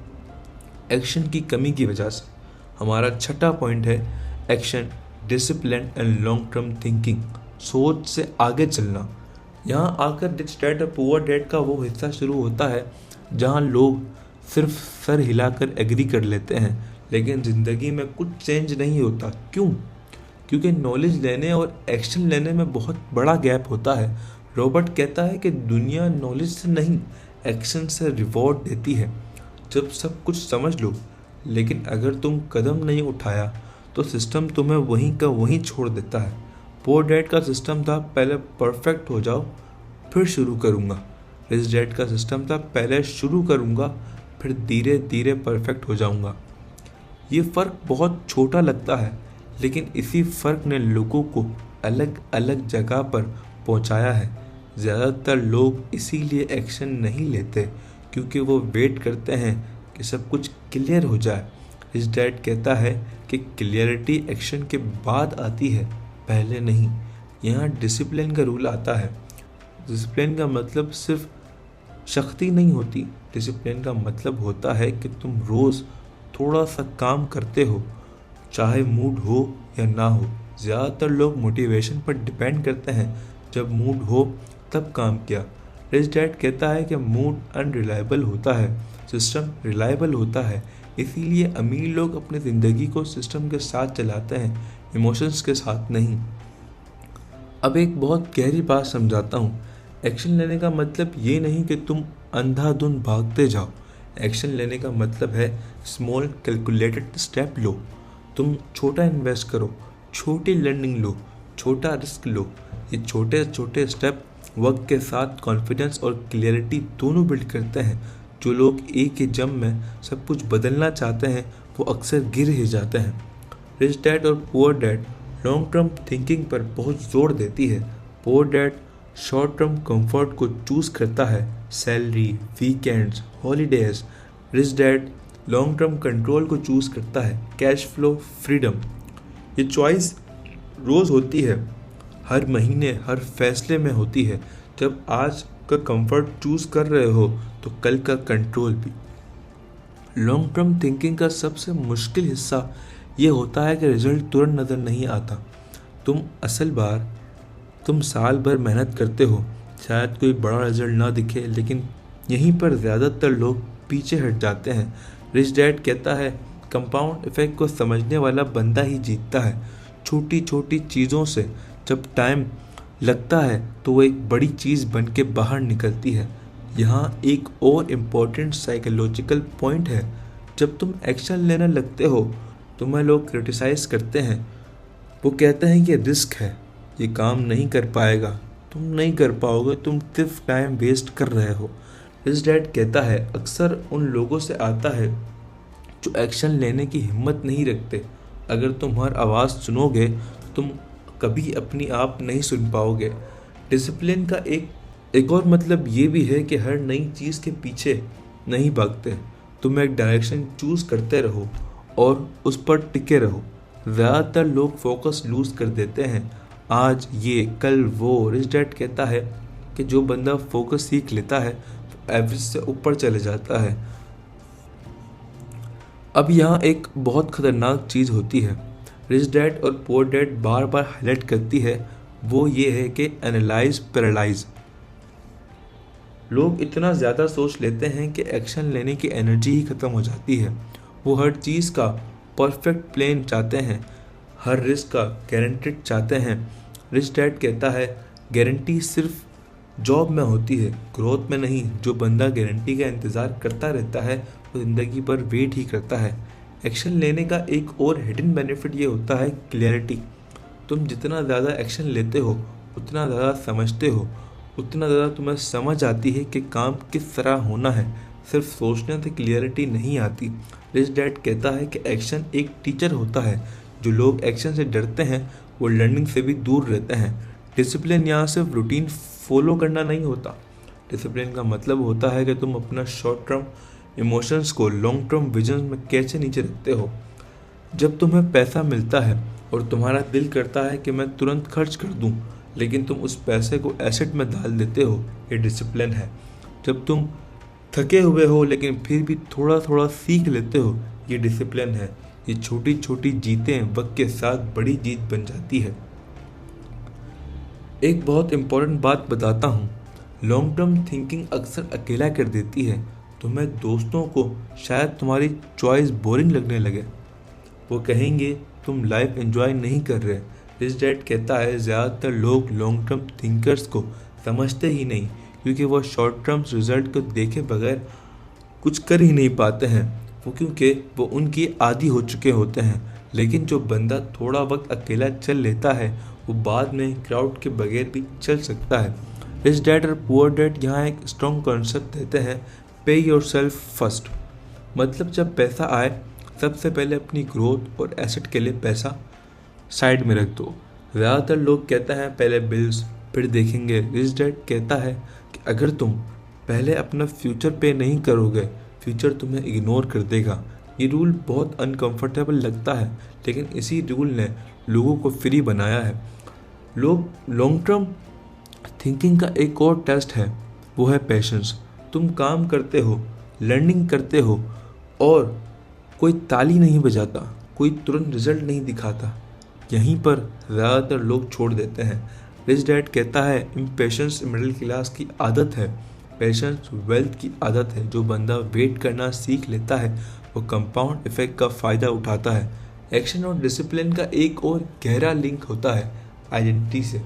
Speaker 1: एक्शन की कमी की वजह से। हमारा छठा पॉइंट है action, discipline and long term thinking, सोच से आगे चलना। यहाँ आकर रिच डैड और पुअर डैड का वो हिस्सा शुरू होता है जहाँ लोग सिर्फ सर हिलाकर एग्री कर लेते हैं लेकिन ज़िंदगी में कुछ चेंज नहीं होता। क्यों? क्योंकि नॉलेज लेने और एक्शन लेने में बहुत बड़ा गैप होता है। रॉबर्ट कहता है कि दुनिया नॉलेज से नहीं एक्शन से रिवॉर्ड देती है। जब सब कुछ समझ लो लेकिन अगर तुम कदम नहीं उठाया तो सिस्टम तुम्हें वहीं का वहीं छोड़ देता है। पुअर डैड का सिस्टम था पहले परफेक्ट हो जाओ फिर शुरू करूँगा। रिच डैड का सिस्टम था पहले शुरू करूँगा फिर धीरे धीरे परफेक्ट हो जाऊँगा। ये फ़र्क बहुत छोटा लगता है लेकिन इसी फ़र्क ने लोगों को अलग अलग जगह पर पहुंचाया है। ज़्यादातर लोग इसीलिए एक्शन नहीं लेते क्योंकि वो वेट करते हैं कि सब कुछ क्लियर हो जाए। रिच डैड कहता है कि क्लियरिटी एक्शन के बाद आती है, पहले नहीं। यहाँ डिसिप्लिन का रूल आता है। डिसिप्लिन का मतलब सिर्फ शक्ति नहीं होती। डिसिप्लिन का मतलब होता है कि तुम रोज़ थोड़ा सा काम करते हो चाहे मूड हो या ना हो। ज़्यादातर लोग मोटिवेशन पर डिपेंड करते हैं, जब मूड हो तब काम किया। रिच डैड कहता है कि मूड अनरिलायबल होता है, सिस्टम रिलायबल होता है। इसीलिए अमीर लोग अपनी ज़िंदगी को सिस्टम के साथ चलाते हैं, इमोशंस के साथ नहीं। अब एक बहुत गहरी बात समझाता हूँ। एक्शन लेने का मतलब ये नहीं कि तुम अंधाधुंध भागते जाओ। एक्शन लेने का मतलब है स्मॉल कैलकुलेटेड स्टेप लो। तुम छोटा इन्वेस्ट करो, छोटी लर्निंग लो, छोटा रिस्क लो। ये छोटे छोटे स्टेप वक्त के साथ कॉन्फिडेंस और क्लियरिटी दोनों बिल्ड करते हैं। जो लोग एक ही जंप में सब कुछ बदलना चाहते हैं वो अक्सर गिर ही जाते हैं। रिच डैड और poor dad long term thinking पर बहुत जोर देती है। Poor dad short term comfort को चूज़ करता है, salary, weekends, holidays. Rich dad long term control को चूज़ करता है, कैश फ्लो, फ्रीडम। ये चॉइस रोज़ होती है, हर महीने, हर फैसले में होती है। जब आज का कंफर्ट चूज़ कर रहे हो तो कल का कंट्रोल भी। लॉन्ग टर्म थिंकिंग का सबसे मुश्किल हिस्सा ये होता है कि रिजल्ट तुरंत नज़र नहीं आता। तुम साल भर मेहनत करते हो, शायद कोई बड़ा रिजल्ट ना दिखे, लेकिन यहीं पर ज़्यादातर लोग पीछे हट जाते हैं। रिच डैड कहता है कंपाउंड इफेक्ट को समझने वाला बंदा ही जीतता है। छोटी छोटी चीज़ों से जब टाइम लगता है तो वो एक बड़ी चीज़ बन के बाहर निकलती है। यहाँ एक और इम्पोर्टेंट साइकोलॉजिकल पॉइंट है। जब तुम एक्शन लेने लगते हो तुम्हें लोग क्रिटिसाइज़ करते हैं। वो कहते हैं कि रिस्क है, ये काम नहीं कर पाएगा, तुम नहीं कर पाओगे, तुम सिर्फ टाइम वेस्ट कर रहे हो। रिच डैड कहता है अक्सर उन लोगों से आता है जो एक्शन लेने की हिम्मत नहीं रखते। अगर तुम हर आवाज़ सुनोगे तो तुम कभी अपनी आप नहीं सुन पाओगे। डिसिप्लिन का एक और मतलब ये भी है कि हर नई चीज़ के पीछे नहीं भागते। तुम एक डायरेक्शन चूज़ करते रहो और उस पर टिके रहो। ज़्यादातर लोग फोकस लूज़ कर देते हैं, आज ये कल वो। रिच डैड कहता है कि जो बंदा फोकस सीख लेता है वो एवरेज से ऊपर चले जाता है। अब यहाँ एक बहुत ख़तरनाक चीज़ होती है, रिच डैड और पुअर डैड बार बार हाईलाइट करती है वो ये है कि एनालाइज पैरालाइज। लोग इतना ज़्यादा सोच लेते हैं कि एक्शन लेने की एनर्जी ही ख़त्म हो जाती है। वो हर चीज़ का परफेक्ट प्लान चाहते हैं, हर रिस्क का गारंटेड चाहते हैं। रिच डैड कहता है गारंटी सिर्फ जॉब में होती है, ग्रोथ में नहीं। जो बंदा गारंटी का इंतज़ार करता रहता है वो ज़िंदगी भर वेट ही करता है। एक्शन लेने का एक और हिडन बेनिफिट ये होता है क्लैरिटी। तुम जितना ज़्यादा एक्शन लेते हो उतना ज़्यादा समझते हो, उतना ज़्यादा तुम्हें समझ आती है कि काम किस तरह होना है। सिर्फ सोचने से क्लियरिटी नहीं आती। रिच डैड कहता है कि एक्शन एक टीचर होता है। जो लोग एक्शन से डरते हैं वो लर्निंग से भी दूर रहते हैं। डिसिप्लिन यहाँ सिर्फ रूटीन फॉलो करना नहीं होता। डिसिप्लिन का मतलब होता है कि तुम अपना शॉर्ट टर्म इमोशंस को लॉन्ग टर्म विजन में कैसे नीचे रखते हो। जब तुम्हें पैसा मिलता है और तुम्हारा दिल करता है कि मैं तुरंत खर्च कर दूं, लेकिन तुम उस पैसे को एसेट में डाल देते हो, ये डिसिप्लिन है। जब तुम थके हुए हो लेकिन फिर भी थोड़ा थोड़ा सीख लेते हो, ये डिसिप्लिन है। ये छोटी छोटी जीतें वक्त के साथ बड़ी जीत बन जाती है। एक बहुत इम्पोर्टेंट बात बताता हूँ, लॉन्ग टर्म थिंकिंग अक्सर अकेला कर देती है। तुम्हें दोस्तों को शायद तुम्हारी चॉइस बोरिंग लगने लगे, वो कहेंगे तुम लाइफ एंजॉय नहीं कर रहे। रिच डैड कहता है ज़्यादातर लोग लॉन्ग टर्म थिंकर्स को समझते ही नहीं, क्योंकि वो शॉर्ट टर्म रिजल्ट को देखे बगैर कुछ कर ही नहीं पाते हैं, वो क्योंकि वो उनकी आदी हो चुके होते हैं। लेकिन जो बंदा थोड़ा वक्त अकेला चल लेता है वो बाद में क्राउड के बगैर भी चल सकता है। रिच डैड और पुअर डैड यहाँ एक स्ट्रॉन्ग कॉन्सेप्ट देते हैं, पे योरसेल्फ फर्स्ट। मतलब जब पैसा आए सबसे पहले अपनी ग्रोथ और एसेट के लिए पैसा साइड में रख दो। ज़्यादातर लोग कहते हैं पहले बिल्स फिर देखेंगे। रिच डैड कहता है कि अगर तुम पहले अपना फ्यूचर पे नहीं करोगे, फ्यूचर तुम्हें इग्नोर कर देगा। ये रूल बहुत अनकंफर्टेबल लगता है, लेकिन इसी रूल ने लोगों को फ्री बनाया है। लोग लॉन्ग टर्म थिंकिंग का एक और टेस्ट है, वो है पेशेंस। तुम काम करते हो, लर्निंग करते हो और कोई ताली नहीं बजाता, कोई तुरंत रिजल्ट नहीं दिखाता। यहीं पर ज़्यादातर लोग छोड़ देते हैं। रिच डैड कहता है इम्पेशेंस मिडिल क्लास की आदत है, पेशेंस वेल्थ की आदत है। जो बंदा वेट करना सीख लेता है वो कंपाउंड इफेक्ट का फ़ायदा उठाता है। एक्शन और डिसिप्लिन का एक और गहरा लिंक होता है आइडेंटिटी से।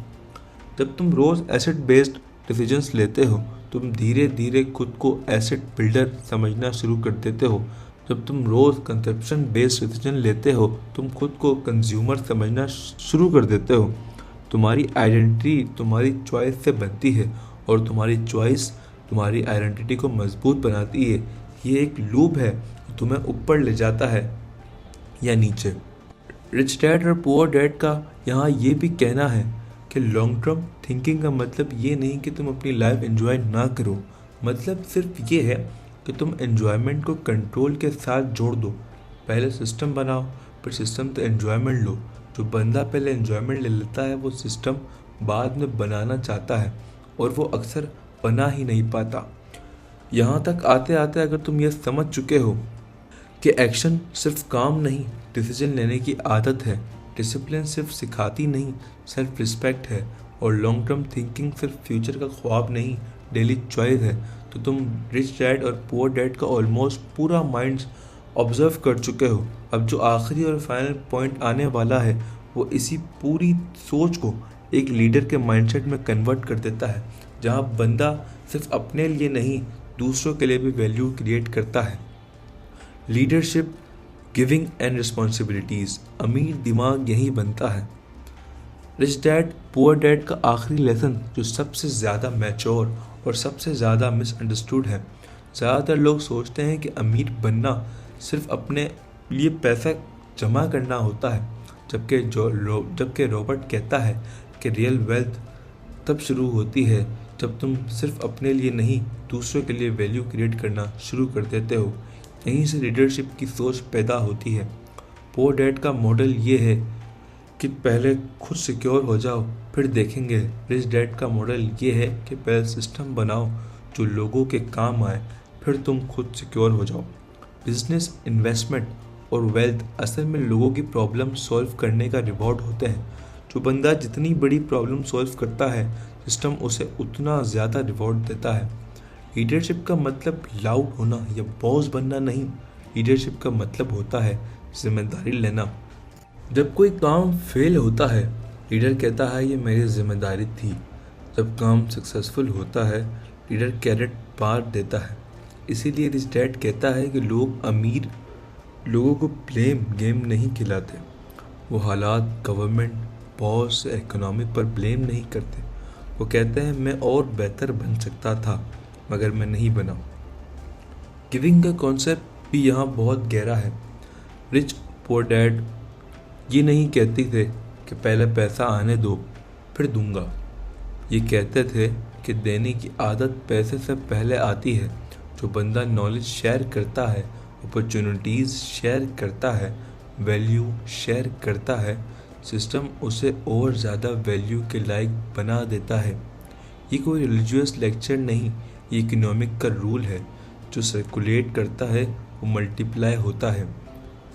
Speaker 1: जब तुम रोज़ एसेट बेस्ड डिसीजंस लेते हो, तुम धीरे धीरे खुद को एसेट बिल्डर समझना शुरू कर देते हो। जब तुम रोज़ कंजप्शन बेस्ड डिसीजन लेते हो, तुम खुद को कंज्यूमर समझना शुरू कर देते हो। तुम्हारी आइडेंटिटी तुम्हारी चॉइस से बनती है और तुम्हारी चॉइस तुम्हारी आइडेंटिटी को मजबूत बनाती है। ये एक लूप है जो तुम्हें ऊपर ले जाता है या नीचे। रिच डैड और पुअर डैड का यहाँ ये भी कहना है कि लॉन्ग टर्म थिंकिंग का मतलब ये नहीं कि तुम अपनी लाइफ एंजॉय ना करो। मतलब सिर्फ ये है कि तुम एन्जॉयमेंट को कंट्रोल के साथ जोड़ दो। पहले सिस्टम बनाओ, फिर सिस्टम से एन्जॉयमेंट लो। जो बंदा पहले एन्जॉयमेंट ले लेता है वो सिस्टम बाद में बनाना चाहता है और वो अक्सर बना ही नहीं पाता। यहाँ तक आते आते अगर तुम ये समझ चुके हो कि एक्शन सिर्फ काम नहीं, डिसीजन लेने की आदत है, डिसिप्लिन सिर्फ सिखाती नहीं, सेल्फ रिस्पेक्ट है, और लॉन्ग टर्म थिंकिंग सिर्फ फ्यूचर का ख्वाब नहीं, डेली चॉइस है, तो तुम रिच डैड और पुअर डैड का ऑलमोस्ट पूरा माइंड ऑब्जर्व कर चुके हो। अब जो आखिरी और फाइनल पॉइंट आने वाला है वो इसी पूरी सोच को एक लीडर के माइंडसेट में कन्वर्ट कर देता है, जहाँ बंदा सिर्फ अपने लिए नहीं दूसरों के लिए भी वैल्यू क्रिएट करता है। लीडरशिप, गिविंग एंड रिस्पॉन्सिबिलिटीज़, अमीर दिमाग यही बनता है। रिच डैड पुअर डैड का आखिरी लेसन जो सबसे ज़्यादा मैच्योर और सबसे ज़्यादा मिसअंडरस्टूड है। ज़्यादातर लोग सोचते हैं कि अमीर बनना सिर्फ अपने लिए पैसा जमा करना होता है, जबकि रॉबर्ट कहता है कि रियल वेल्थ तब शुरू होती है जब तुम सिर्फ अपने लिए नहीं दूसरों के लिए वैल्यू क्रिएट करना शुरू कर देते हो। यहीं से लीडरशिप की सोच पैदा होती है। पुअर डैड का मॉडल ये है कि पहले खुद सिक्योर हो जाओ फिर देखेंगे। रिच डैड का मॉडल ये है कि पहले सिस्टम बनाओ जो लोगों के काम आए, फिर तुम खुद सिक्योर हो जाओ। बिजनेस, इन्वेस्टमेंट और वेल्थ असल में लोगों की प्रॉब्लम सॉल्व करने का रिवॉर्ड होते हैं। जो बंदा जितनी बड़ी प्रॉब्लम सॉल्व करता है, सिस्टम उसे उतना ज़्यादा रिवॉर्ड देता है। लीडरशिप का मतलब लाउड होना या बॉस बनना नहीं। लीडरशिप का मतलब होता है जिम्मेदारी लेना। जब कोई काम फेल होता है, लीडर कहता है ये मेरी जिम्मेदारी थी। जब काम सक्सेसफुल होता है, लीडर कैरेट बांट देता है। इसीलिए रिच डैड कहता है कि लोग अमीर लोगों को ब्लेम गेम नहीं खिलाते। वो हालात, गवर्नमेंट, बॉस, इकोनॉमी पर ब्लेम नहीं करते। वो कहते हैं मैं और बेहतर बन सकता था मगर मैं नहीं बना। गिविंग का कॉन्सेप्ट भी यहाँ बहुत गहरा है। रिच पुअर डैड ये नहीं कहते थे कि पहले पैसा आने दो फिर दूंगा। ये कहते थे कि देने की आदत पैसे से पहले आती है। जो बंदा नॉलेज शेयर करता है, अपॉर्चुनिटीज़ शेयर करता है, वैल्यू शेयर करता है, सिस्टम उसे और ज़्यादा वैल्यू के लायक बना देता है। ये कोई रिलीजियस लेक्चर नहीं, ये इकोनॉमिक का रूल है। जो सर्कुलेट करता है वो मल्टीप्लाई होता है।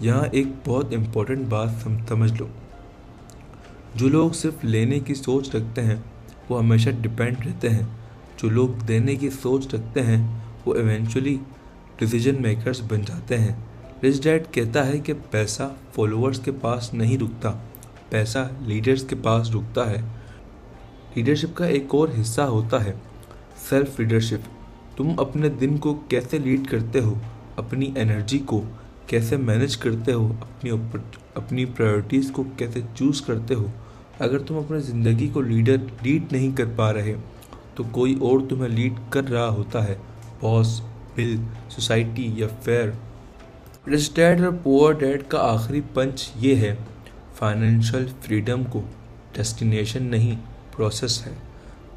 Speaker 1: यहाँ एक बहुत इम्पोर्टेंट बात समझ लो। जो लोग सिर्फ लेने की सोच रखते हैं वो हमेशा डिपेंड रहते हैं। जो लोग देने की सोच रखते हैं वो इवेंचुअली डिसीजन मेकर्स बन जाते हैं। रिच डैड कहता है कि पैसा फॉलोअर्स के पास नहीं रुकता, पैसा लीडर्स के पास रुकता है। लीडरशिप का एक और हिस्सा होता है सेल्फ लीडरशिप। तुम अपने दिन को कैसे लीड करते हो, अपनी एनर्जी को कैसे मैनेज करते हो, अपनी प्रायोरिटीज़ को कैसे चूज़ करते हो। अगर तुम अपनी ज़िंदगी को लीड नहीं कर पा रहे तो कोई और तुम्हें लीड कर रहा होता है, बॉस, बिल, सोसाइटी या फेयर। रिच डैड और पुअर डैड का आखिरी पंच ये है, फाइनेंशियल फ्रीडम को डेस्टिनेशन नहीं प्रोसेस है।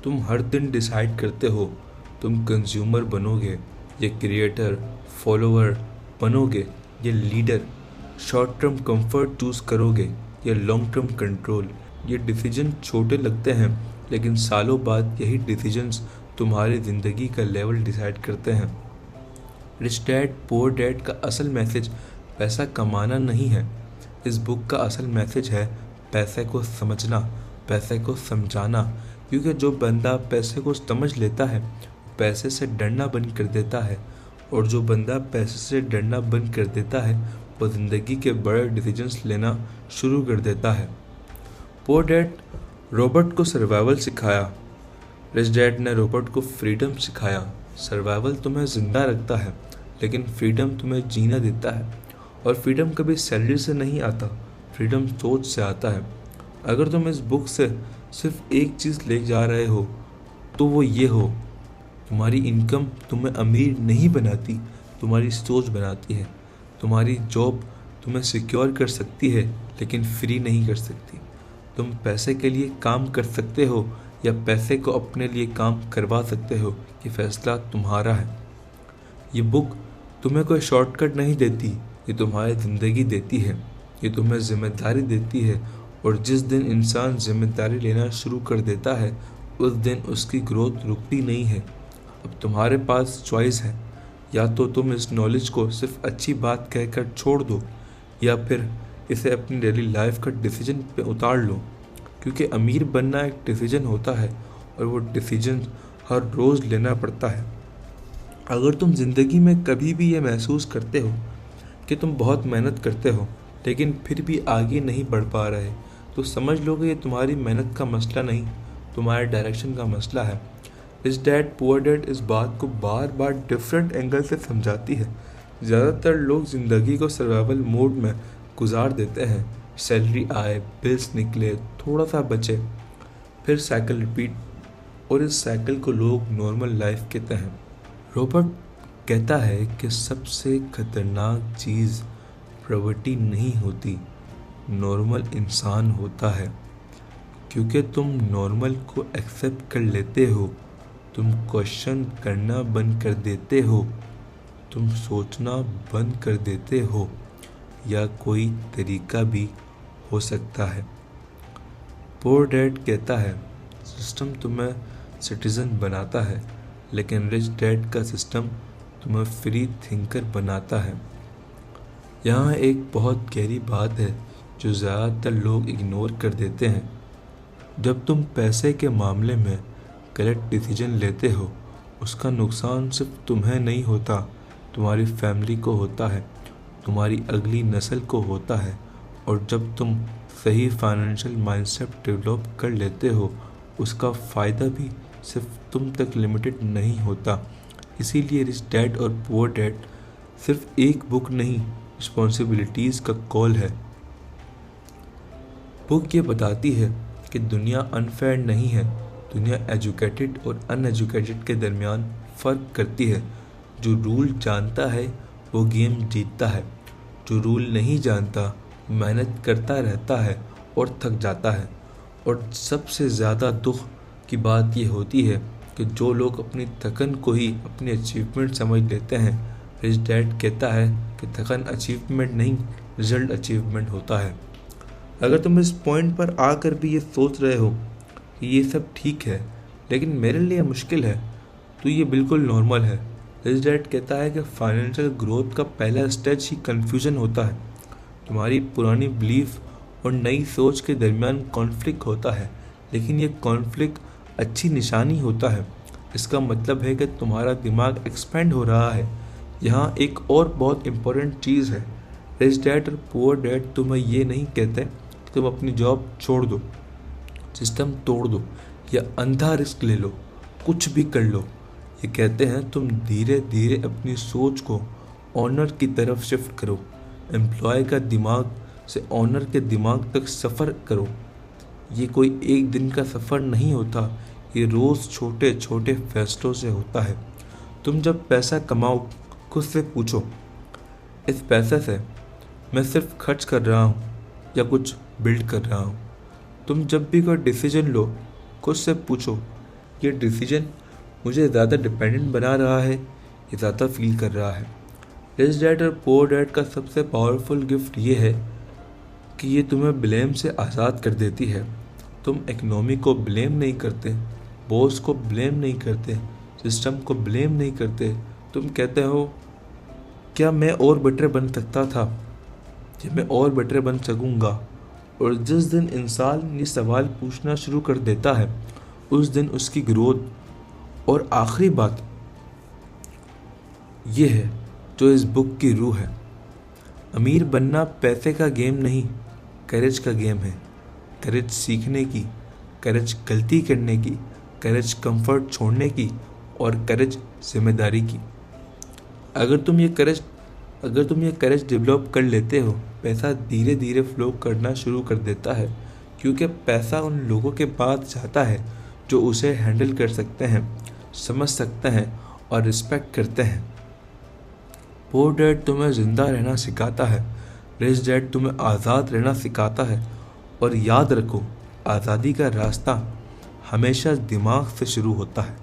Speaker 1: तुम हर दिन डिसाइड करते हो तुम कंज्यूमर बनोगे या क्रिएटर, फॉलोअर बनोगे या leader, short term comfort choose करोगे या लॉन्ग टर्म कंट्रोल। ये डिसीजन छोटे लगते हैं लेकिन सालों बाद यही डिसीजंस तुम्हारी ज़िंदगी का लेवल डिसाइड करते हैं। रिच डैड पुअर डैड का असल मैसेज पैसा कमाना नहीं है। इस बुक का असल मैसेज है पैसे को समझना, पैसे को समझाना। क्योंकि जो बंदा पैसे को समझ लेता है पैसे से डरना बंद कर देता है, और जो बंदा पैसे से डरना बंद कर देता है वो ज़िंदगी के बड़े डिसीजंस लेना शुरू कर देता है। पुअर डैड रॉबर्ट को सर्वाइवल सिखाया, रिच डैड ने रॉबर्ट को फ्रीडम सिखाया। सर्वाइवल तुम्हें ज़िंदा रखता है लेकिन फ्रीडम तुम्हें जीना देता है। और फ्रीडम कभी सैलरी से नहीं आता, फ्रीडम सोच से आता है। अगर तुम इस बुक से सिर्फ एक चीज़ ले जा रहे हो तो वो ये हो, तुम्हारी इनकम तुम्हें अमीर नहीं बनाती, तुम्हारी सोच बनाती है। तुम्हारी जॉब तुम्हें सिक्योर कर सकती है लेकिन फ्री नहीं कर सकती। तुम पैसे के लिए काम कर सकते हो या पैसे को अपने लिए काम करवा सकते हो, ये फैसला तुम्हारा है। ये बुक तुम्हें कोई शॉर्टकट नहीं देती, ये तुम्हारी ज़िंदगी देती है, ये तुम्हें जिम्मेदारी देती है। और जिस दिन इंसान जिम्मेदारी लेना शुरू कर देता है उस दिन उसकी ग्रोथ रुकती नहीं है। अब तुम्हारे पास चॉइस है, या तो तुम इस नॉलेज को सिर्फ अच्छी बात कहकर छोड़ दो या फिर इसे अपनी डेली लाइफ का डिसीजन पे उतार लो। क्योंकि अमीर बनना एक डिसीजन होता है और वो डिसीजन हर रोज़ लेना पड़ता है। अगर तुम ज़िंदगी में कभी भी ये महसूस करते हो कि तुम बहुत मेहनत करते हो लेकिन फिर भी आगे नहीं बढ़ पा रहे, तो समझ लो कि ये तुम्हारी मेहनत का मसला नहीं, तुम्हारे डायरेक्शन का मसला है। रिच डैड पुअर डैड इस बात को बार बार डिफरेंट एंगल से समझाती है। ज़्यादातर लोग ज़िंदगी को सर्वाइवल मोड में गुजार देते हैं। सैलरी आए, बिल्स निकले, थोड़ा सा बचे, फिर साइकिल रिपीट, और इस साइकिल को लोग नॉर्मल लाइफ कहते हैं। रॉबर्ट कहता है कि सबसे खतरनाक चीज़ प्रॉपर्टी नहीं होती, नॉर्मल इंसान होता है। क्योंकि तुम नॉर्मल को एक्सेप्ट कर लेते हो, तुम क्वेश्चन करना बंद कर देते हो, तुम सोचना बंद कर देते हो, या कोई तरीका भी हो सकता है। पुअर डैड कहता है सिस्टम तुम्हें सिटीज़न बनाता है लेकिन रिच डैड का सिस्टम तुम्हें फ्री थिंकर बनाता है। यहाँ एक बहुत गहरी बात है जो ज़्यादातर लोग इग्नोर कर देते हैं। जब तुम पैसे के मामले में गलत डिसीजन लेते हो, उसका नुकसान सिर्फ तुम्हें नहीं होता, तुम्हारी फैमिली को होता है, तुम्हारी अगली नस्ल को होता है। और जब तुम सही फाइनेंशियल माइंडसेट डेवलप कर लेते हो, उसका फ़ायदा भी सिर्फ तुम तक लिमिटेड नहीं होता। इसीलिए रिच डैड और पुअर डैड सिर्फ एक बुक नहीं, रिस्पॉन्सिबिलिटीज़ का कॉल है। बुक ये बताती है कि दुनिया अनफेयर नहीं है, दुनिया एजुकेटेड और अनएजुकेटेड के दरमियान फ़र्क करती है। जो रूल जानता है वो गेम जीतता है, जो रूल नहीं जानता मेहनत करता रहता है और थक जाता है। और सबसे ज़्यादा दुख की बात ये होती है कि जो लोग अपनी थकन को ही अपनी अचीवमेंट समझ लेते हैं। रिच डैड कहता है कि थकन अचीवमेंट नहीं, रिजल्ट अचीवमेंट होता है। अगर तुम इस पॉइंट पर आकर भी ये सोच रहे हो कि ये सब ठीक है लेकिन मेरे लिए मुश्किल है, तो ये बिल्कुल नॉर्मल है। रिच डैड कहता है कि फाइनेंशियल ग्रोथ का पहला स्टेज ही कन्फ्यूजन होता है। तुम्हारी पुरानी बिलीफ और नई सोच के दरमियान कॉन्फ्लिक्ट होता है, लेकिन ये कॉन्फ्लिक्ट अच्छी निशानी होता है। इसका मतलब है कि तुम्हारा दिमाग एक्सपेंड हो रहा है। यहाँ एक और बहुत इम्पोर्टेंट चीज़ है, रिच डैड और पुअर डैड तुम्हें ये नहीं कहते कि तुम अपनी जॉब छोड़ दो, सिस्टम तोड़ दो या अंधा रिस्क ले लो, कुछ भी कर लो। ये कहते हैं तुम धीरे धीरे अपनी सोच को ऑनर की तरफ शिफ्ट करो, एम्प्लॉय का दिमाग से ऑनर के दिमाग तक सफ़र करो। ये कोई एक दिन का सफ़र नहीं होता, ये रोज़ छोटे छोटे फैसलों से होता है। तुम जब पैसा कमाओ, खुद से पूछो, इस पैसे से मैं सिर्फ खर्च कर रहा हूँ या कुछ बिल्ड कर रहा हूँ। तुम जब भी कोई डिसीजन लो, खुद से पूछो, ये डिसीजन मुझे ज़्यादा डिपेंडेंट बना रहा है या ज़्यादा फील कर रहा है। रिच डैड और पुअर डैड का सबसे पावरफुल गिफ्ट ये है कि ये तुम्हें ब्लेम से आज़ाद कर देती है। तुम इकोनॉमी को ब्लेम नहीं करते, बॉस को ब्लेम नहीं करते, सिस्टम को ब्लेम नहीं करते। तुम कहते हो, क्या मैं और बेटर बन सकता था, या मैं और बेटर बन सकूँगा। और जिस दिन इंसान ये सवाल पूछना शुरू कर देता है, उस दिन उसकी ग्रोथ। और आखिरी बात ये है जो इस बुक की रूह है, अमीर बनना पैसे का गेम नहीं, करेज का गेम है। करेज सीखने की, करेज गलती करने की, करेज कंफर्ट छोड़ने की और करेज जिम्मेदारी की। अगर तुम ये करेज डेवलप कर लेते हो, पैसा धीरे धीरे फ्लो करना शुरू कर देता है, क्योंकि पैसा उन लोगों के पास जाता है जो उसे हैंडल कर सकते हैं, समझ सकते हैं और रिस्पेक्ट करते हैं। पुअर डैड तुम्हें ज़िंदा रहना सिखाता है, रिच डैड तुम्हें आज़ाद रहना सिखाता है। और याद रखो, आज़ादी का रास्ता हमेशा दिमाग से शुरू होता है।